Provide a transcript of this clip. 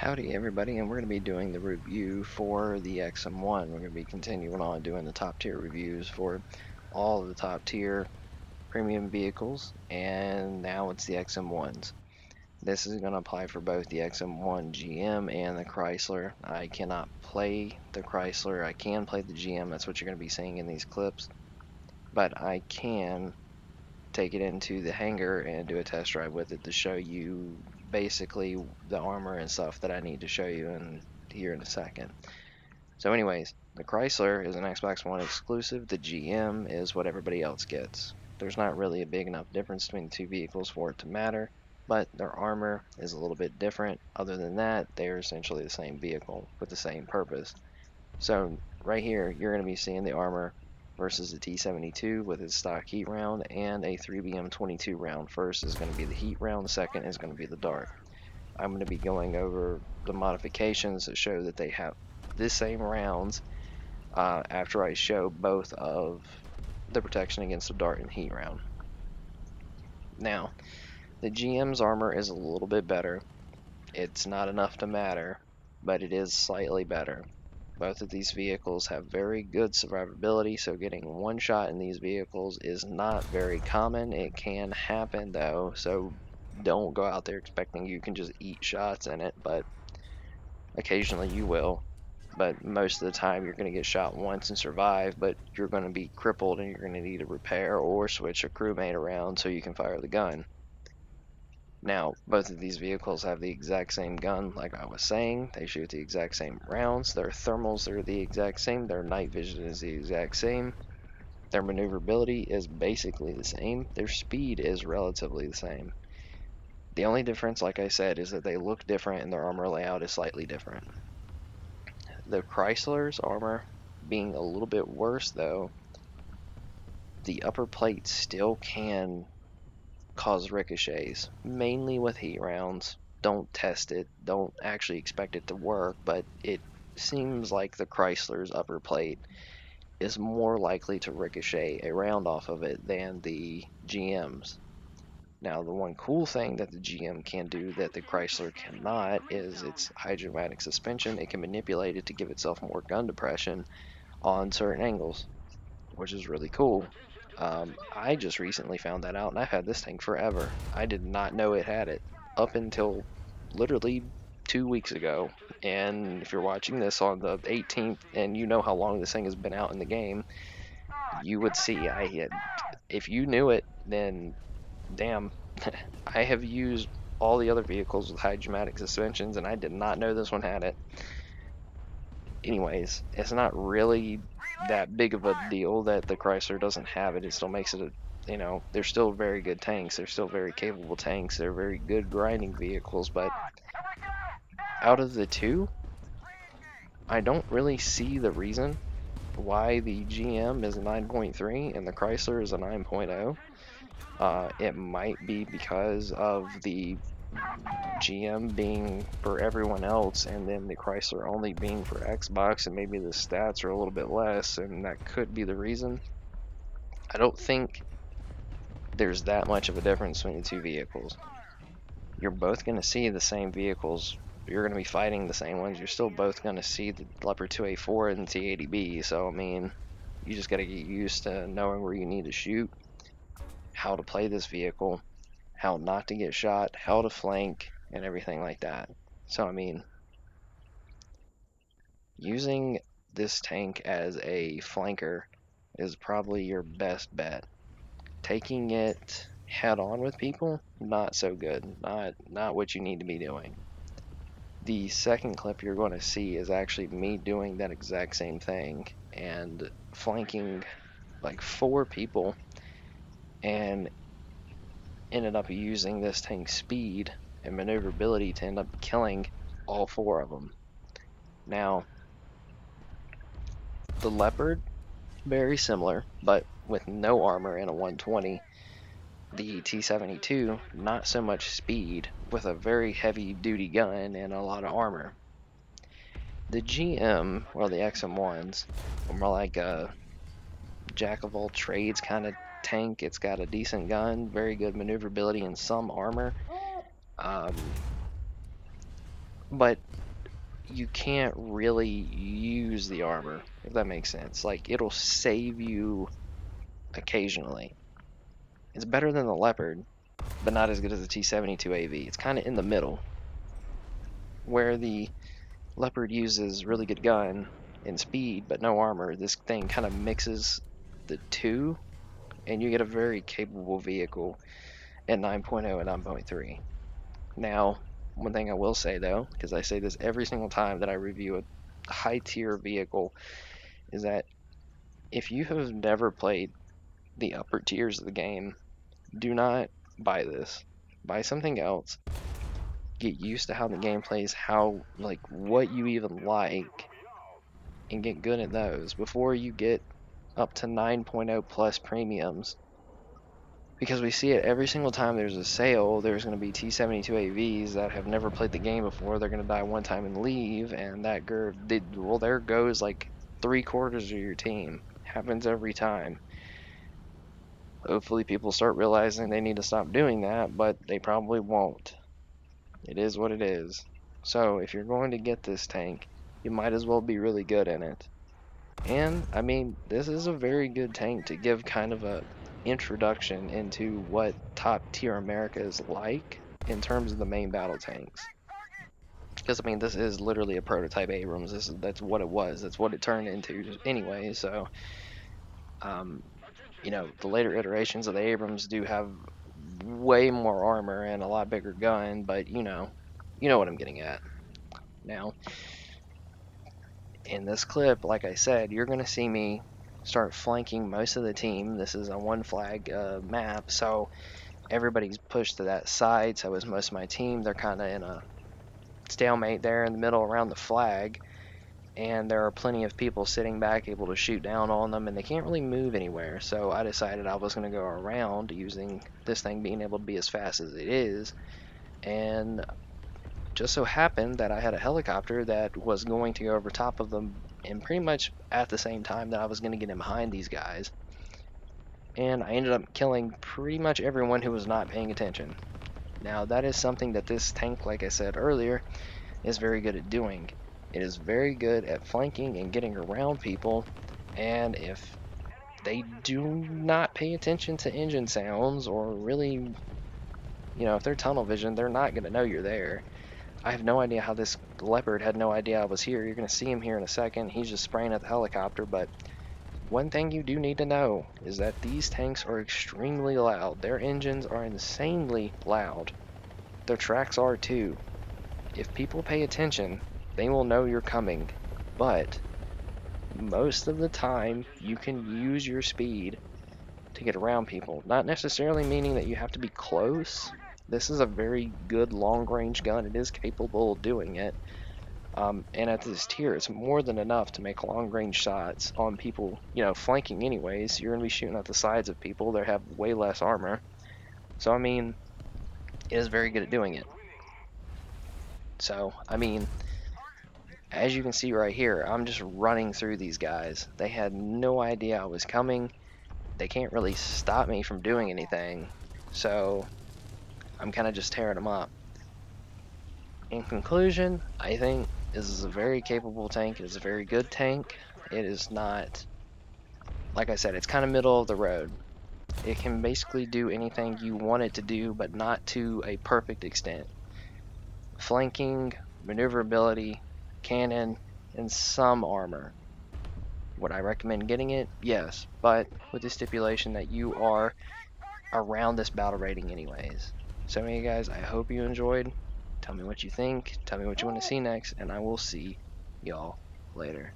Howdy everybody, and we're going to be doing the review for the XM-1. We're going to be continuing on doing the top tier reviews for all of the top tier premium vehicles, and now it's the XM-1s. This is going to apply for both the XM-1 GM and the Chrysler. I cannot play the Chrysler, I can play the GM, that's what you're going to be seeing in these clips, but I can take it into the hangar and do a test drive with it to show you basically the armor and stuff that I need to show you here in a second. So anyways, the Chrysler is an Xbox One exclusive, the GM is what everybody else gets. There's not really a big enough difference between the two vehicles for it to matter, but their armor is a little bit different. Other than that, they're essentially the same vehicle with the same purpose. So right here, you're going to be seeing the armor versus the T-72 with its stock heat round and a 3BM22 round. First is going to be the heat round, the second is going to be the dart. I'm going to be going over the modifications that show that they have the same rounds after I show both of the protection against the dart and heat round. Now, the GM's armor is a little bit better. It's not enough to matter, but it is slightly better. Both of these vehicles have very good survivability, so getting one shot in these vehicles is not very common. It can happen though, so don't go out there expecting you can just eat shots in it, but occasionally you will. But most of the time you're going to get shot once and survive, but you're going to be crippled and you're going to need to repair or switch a crewmate around so you can fire the gun. Now, both of these vehicles have the exact same gun, like I was saying. They shoot the exact same rounds. Their thermals are the exact same. Their night vision is the exact same. Their maneuverability is basically the same. Their speed is relatively the same. The only difference, like I said, is that they look different and their armor layout is slightly different. The Chrysler's armor being a little bit worse, though, the upper plate still can cause ricochets, mainly with heat rounds. Don't test it, don't actually expect it to work, but it seems like the Chrysler's upper plate is more likely to ricochet a round off of it than the GM's. Now, the one cool thing that the GM can do that the Chrysler cannot is its hydromatic suspension. It can manipulate it to give itself more gun depression on certain angles, which is really cool. I just recently found that out, and I've had this thing forever. I did not know it had it up until literally 2 weeks ago. And if you're watching this on the 18th and you know how long this thing has been out in the game, you would see if you knew it, then damn. I have used all the other vehicles with hydromatic suspensions, and I did not know this one had it. Anyways, it's not really that big of a deal that the Chrysler doesn't have it. It still makes it they're still very good tanks. They're still very capable tanks. They're very good grinding vehicles, but out of the two, I don't really see the reason why the GM is a 9.3 and the Chrysler is a 9.0. It might be because of the GM being for everyone else and then the Chrysler only being for Xbox, and maybe the stats are a little bit less, and that could be the reason. I don't think there's that much of a difference between the two vehicles. You're both going to see the same vehicles. You're going to be fighting the same ones. You're still both going to see the Leopard 2A4 and the T80B, so I mean, you just got to get used to knowing where you need to shoot, how to play this vehicle, how not to get shot, how to flank, and everything like that. So I mean, using this tank as a flanker is probably your best bet. Taking it head on with people, not so good. Not what you need to be doing. The second clip you're going to see is actually me doing that exact same thing and flanking like 4 people, and ended up using this tank's speed and maneuverability to end up killing all 4 of them. Now, the Leopard, very similar, but with no armor and a 120. The T-72, not so much speed, with a very heavy duty gun and a lot of armor. The GM, or the XM-1s, are more like a jack of all trades kind of tank. It's got a decent gun, very good maneuverability, and some armor. but you can't really use the armor, if that makes sense. Like, it'll save you occasionally. It's better than the Leopard, but not as good as the T-72AV. It's kind of in the middle, where the Leopard uses really good gun and speed, but no armor. This thing kind of mixes the two, and you get a very capable vehicle at 9.0 and 9.3. Now, one thing I will say though, because I say this every single time that I review a high tier vehicle, is that if you have never played the upper tiers of the game, do not buy this. Buy something else. Get used to how the game plays, how, like, what you even like, and get good at those before you get up to 9.0 plus premiums. Because we see it every single time there's a sale, there's going to be T-72AVs that have never played the game before. They're going to die one time and leave, and well, there goes like 3/4 of your team. Happens every time. Hopefully people start realizing they need to stop doing that, but they probably won't. It is what it is. So if you're going to get this tank, you might as well be really good in it. And I mean, this is a very good tank to give kind of a introduction into what top tier America is like in terms of the main battle tanks. Because I mean, this is literally a prototype Abrams. That's what it was. That's what it turned into anyway. So, you know, the later iterations of the Abrams do have way more armor and a lot bigger gun, but you know what I'm getting at. Now, in this clip, like I said, you're going to see me start flanking most of the team. This is a one flag map, so everybody's pushed to that side. So is most of my team. They're kind of in a stalemate there in the middle around the flag, and there are plenty of people sitting back able to shoot down on them, and they can't really move anywhere. So I decided I was going to go around using this thing being able to be as fast as it is, and just so happened that I had a helicopter that was going to go over top of them, and pretty much at the same time that I was going to get in behind these guys. And I ended up killing pretty much everyone who was not paying attention. Now that is something that this tank, like I said earlier, is very good at doing. It is very good at flanking and getting around people, and if they do not pay attention to engine sounds, or really, you know, if they're tunnel vision, they're not going to know you're there. I have no idea how this Leopard had no idea I was here. You're going to see him here in a second. He's just spraying at the helicopter, but one thing you do need to know is that these tanks are extremely loud. Their engines are insanely loud. Their tracks are too. If people pay attention, they will know you're coming, but most of the time you can use your speed to get around people. Not necessarily meaning that you have to be close. This is a very good long-range gun. It is capable of doing it. And at this tier, it's more than enough to make long-range shots on people, you know, flanking anyways. You're going to be shooting at the sides of people that have way less armor. So, I mean, it is very good at doing it. So, I mean, as you can see right here, I'm just running through these guys. They had no idea I was coming. They can't really stop me from doing anything. So, I'm kind of just tearing them up. In conclusion, I think this is a very capable tank. It is a very good tank. It is not, like I said, it's kind of middle of the road. It can basically do anything you want it to do, but not to a perfect extent. Flanking, maneuverability, cannon, and some armor. Would I recommend getting it? Yes, but with the stipulation that you are around this battle rating anyways. So anyway guys, I hope you enjoyed. Tell me what you think, tell me what you want to see next, and I will see y'all later.